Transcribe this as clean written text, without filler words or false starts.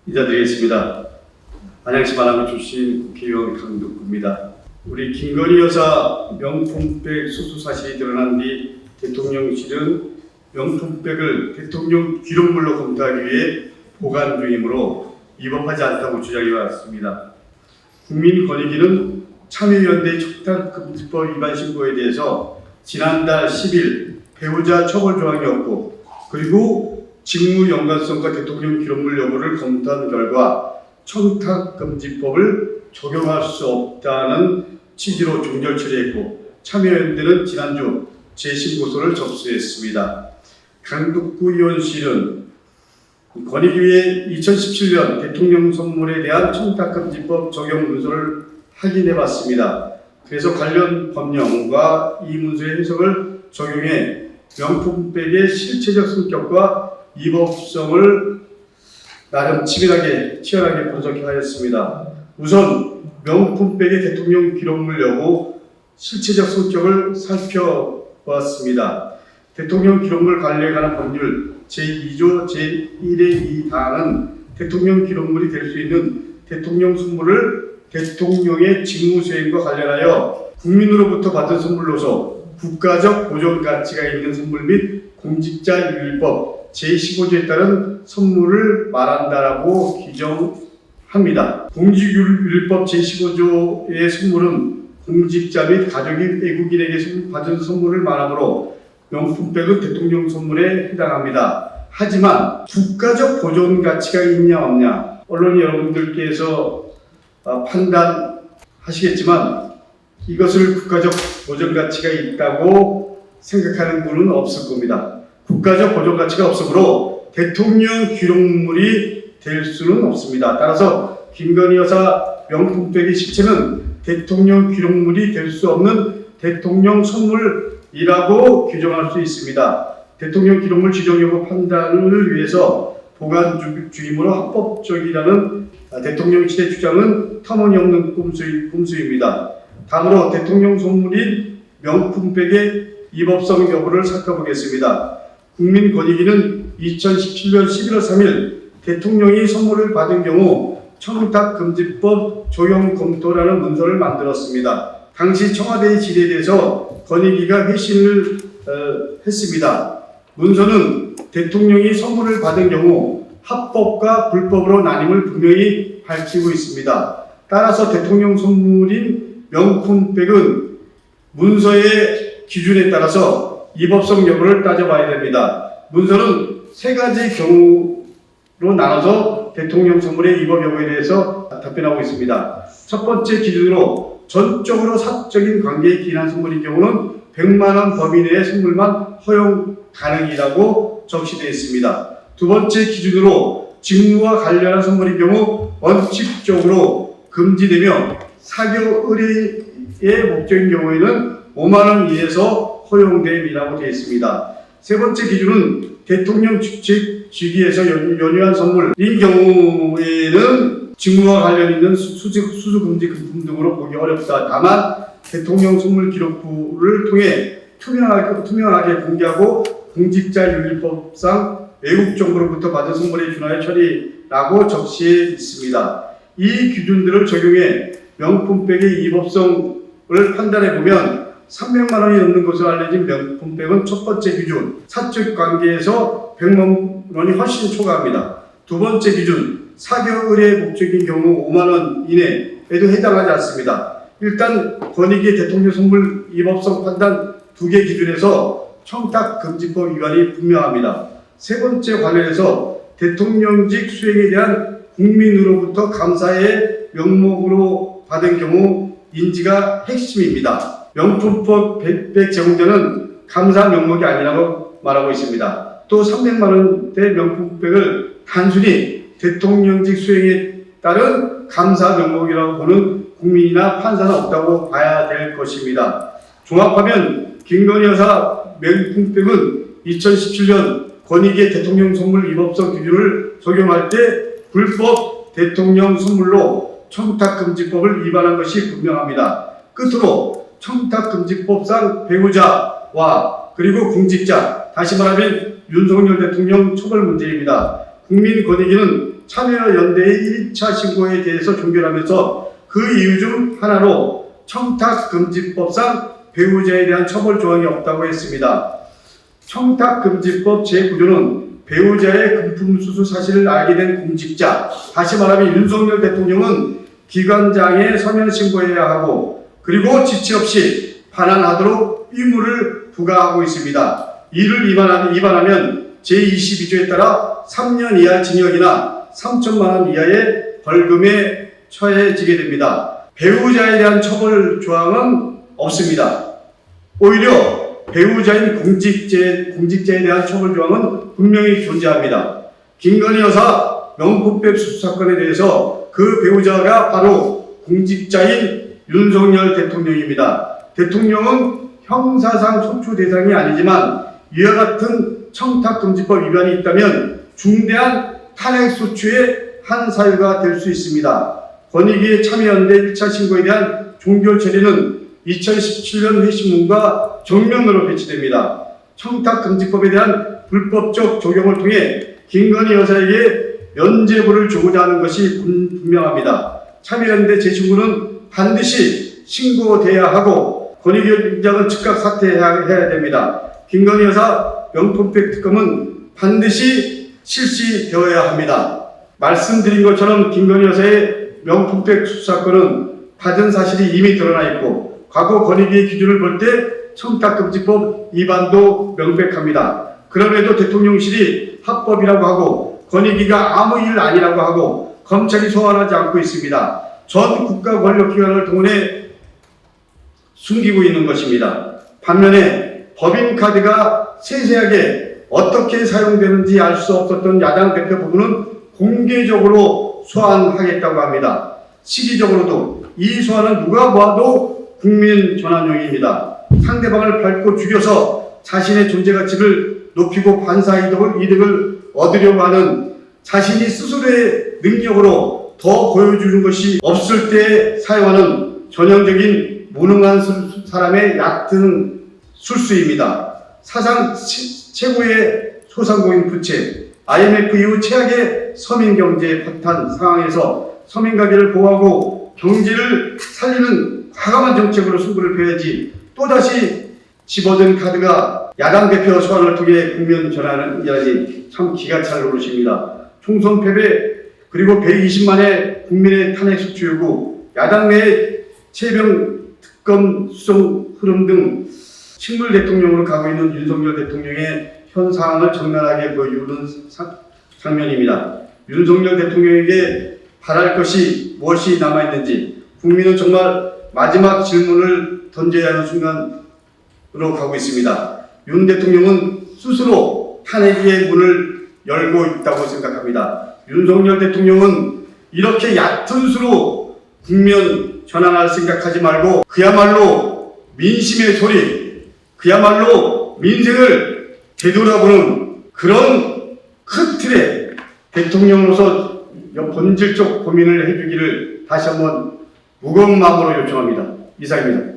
인사드리겠습니다. 안양시 마남구 출신 국회의원 강덕구입니다. 우리 김건희 여사 명품백 수수 사실이 드러난 뒤 대통령실은 명품백을 대통령 기록물로 검토하기 위해 보관 중이므로 위법하지 않다고 주장해 왔습니다. 국민권익위는 참여연대 청탁금지법 위반 신고에 대해서 지난달 10일 배우자 처벌 조항이 없고 그리고 직무 연관성과 대통령 기록물 여부를 검토한 결과 청탁금지법을 적용할 수 없다는 취지로 종결 처리했고 참여연대는 지난주 재신고서를 접수했습니다. 강덕구 의원실은 권익위의 2017년 대통령 선물에 대한 청탁금지법 적용 문서를 확인해 봤습니다. 그래서 관련 법령과 이 문서의 해석을 적용해 명품백의 실체적 성격과 위법성을 나름 치열하게 분석하였습니다. 우선 명품백의 대통령 기록물 여부 실체적 성격을 살펴보았습니다. 대통령 기록물 관리에 관한 법률 제2조 제1의 2항은 대통령 기록물이 될 수 있는 대통령 선물을 대통령의 직무 수행과 관련하여 국민으로부터 받은 선물로서 국가적 보존 가치가 있는 선물 및 공직자윤리법 제15조에 따른 선물을 말한다라고 규정합니다. 공직윤리법 제15조의 선물은 공직자 및 가족이 외국인에게 받은 선물을 말하므로 명품백은 대통령 선물에 해당합니다. 하지만 국가적 보존 가치가 있냐 없냐 언론 여러분들께서 판단하시겠지만 이것을 국가적 보존 가치가 있다고 생각하는 분은 없을 겁니다. 국가적 보존 가치가 없으므로 대통령 기록물이 될 수는 없습니다. 따라서 김건희 여사 명품백의 실체는 대통령 기록물이 될 수 없는 대통령 선물이라고 규정할 수 있습니다. 대통령 기록물 지정 여부 판단을 위해서 보관 중이므로 합법적이라는 대통령실의 주장은 터무니없는 꼼수입니다. 다음으로 대통령 선물인 명품백의 위법성 여부를 살펴보겠습니다. 국민권익위는 2017년 11월 3일 대통령이 선물을 받은 경우 청탁금지법 적용 검토라는 문서를 만들었습니다. 당시 청와대의 질의돼서 권익위가 회신을 했습니다. 문서는 대통령이 선물을 받은 경우 합법과 불법으로 나뉨을 분명히 밝히고 있습니다. 따라서 대통령 선물인 명품백은 문서의 기준에 따라서 위법성 여부를 따져봐야 됩니다. 문서는 세 가지 경우로 나눠서 대통령 선물의 위법 여부에 대해서 답변하고 있습니다. 첫 번째 기준으로 전적으로 사적인 관계에 기인한 선물인 경우는 100만 원 범위 내의 선물만 허용 가능이라고 적시되어 있습니다. 두 번째 기준으로 직무와 관련한 선물인 경우 원칙적으로 금지되며 사교 의뢰의 목적인 경우에는 5만 원 이하에서 허용됨이라고 되어 있습니다. 세 번째 기준은 대통령 직위에서 연유한 선물인 경우에는 직무와 관련 있는 수수금지 금품 등으로 보기 어렵다. 다만 대통령 선물 기록부를 통해 투명하게 공개하고 공직자윤리법상 외국 정부로부터 받은 선물에 준하여 처리라고 적시해 있습니다. 이 기준들을 적용해 명품백의 위법성을 판단해 보면 300만 원이 넘는 것으로 알려진 명품백은 첫 번째 기준, 사적 관계에서 100만 원이 훨씬 초과합니다. 두 번째 기준, 사교 의뢰 목적인 경우 5만 원 이내에도 해당하지 않습니다. 일단 권익위 대통령 선물 위법성 판단 두 개 기준에서 청탁금지법 위반이 분명합니다. 세 번째 관련해서 대통령직 수행에 대한 국민으로부터 감사의 명목으로 받은 경우 인지가 핵심입니다. 명품백 제공자는 감사 명목이 아니라고 말하고 있습니다. 또 300만 원대 명품백을 단순히 대통령직 수행에 따른 감사 명목이라고 보는 국민이나 판사는 없다고 봐야 될 것입니다. 종합하면 김건희 여사 명품백은 2017년 권익위의 대통령 선물 위법성 기준을 적용할 때 불법 대통령 선물로 청탁금지법을 위반한 것이 분명합니다. 끝으로 청탁금지법상 배우자와 그리고 공직자, 다시 말하면 윤석열 대통령 처벌 문제입니다. 국민권익위는 참여연대의 1차 신고에 대해서 종결하면서 그 이유 중 하나로 청탁금지법상 배우자에 대한 처벌 조항이 없다고 했습니다. 청탁금지법 제9조는 배우자의 금품수수 사실을 알게 된 공직자, 다시 말하면 윤석열 대통령은 기관장에 서면 신고해야 하고 그리고 지체 없이 반환하도록 의무를 부과하고 있습니다. 이를 위반하면 제22조에 따라 3년 이하 징역이나 3천만 원 이하의 벌금에 처해지게 됩니다. 배우자에 대한 처벌 조항은 없습니다. 오히려 배우자인 공직자에 대한 처벌 조항은 분명히 존재합니다. 김건희 여사 명품백 수수 사건에 대해서 그 배우자가 바로 공직자인 윤석열 대통령입니다. 대통령은 형사상 소추 대상이 아니지만 이와 같은 청탁금지법 위반이 있다면 중대한 탄핵소추의 한 사유가 될 수 있습니다. 권익위의 참여연대 1차 신고에 대한 종결 처리는 2017년 회신문과 정면으로 배치됩니다. 청탁금지법에 대한 불법적 적용을 통해 김건희 여사에게 면죄부를 주고자 하는 것이 분명합니다. 참여연대 재신고는 반드시 신고돼야 하고 권익위원장은 즉각 사퇴해야 됩니다. 김건희 여사 명품백 특검은 반드시 실시되어야 합니다. 말씀드린 것처럼 김건희 여사의 명품백 수수 사건은 받은 사실이 이미 드러나 있고 과거 권익위의 기준을 볼 때 청탁금지법 위반도 명백합니다. 그럼에도 대통령실이 합법이라고 하고 권익위가 아무 일 아니라고 하고 검찰이 소환하지 않고 있습니다. 전 국가 권력기관을 동원해 숨기고 있는 것입니다. 반면에 법인카드가 세세하게 어떻게 사용되는지 알 수 없었던 야당 대표 부부는 공개적으로 소환하겠다고 합니다. 시기적으로도 이 소환은 누가 보아도 국민 전환용입니다. 상대방을 밟고 죽여서 자신의 존재 가치를 높이고 반사 이득을 얻으려고 하는 자신이 스스로의 능력으로 더 보여주는 것이 없을 때 사용하는 전형적인 무능한 사람의 얕은 술수입니다. 사상 최고의 소상공인 부채, IMF 이후 최악의 서민경제 파탄 상황에서 서민가게를 보호하고 경제를 살리는 과감한 정책으로 승부를 펴야지 또다시 집어든 카드가 야당 대표 소환을 통해 국면 전환이라니 참 기가 찰 노릇입니다. 총선 패배 그리고 120만의 국민의 탄핵 소추 요구, 야당 내 최병 특검 수송 흐름 등 식물 대통령으로 가고 있는 윤석열 대통령의 현 상황을 적나라하게 보여주는 장면입니다. 윤석열 대통령에게 바랄 것이 무엇이 남아있는지 국민은 정말 마지막 질문을 던져야 하는 순간으로 가고 있습니다. 윤 대통령은 스스로 탄핵의 문을 열고 있다고 생각합니다. 윤석열 대통령은 이렇게 얕은 수로 국면 전환할 생각하지 말고 그야말로 민심의 소리, 그야말로 민생을 되돌아보는 그런 큰 틀의 대통령으로서 본질적 고민을 해주기를 다시 한번 무거운 마음으로 요청합니다. 이상입니다.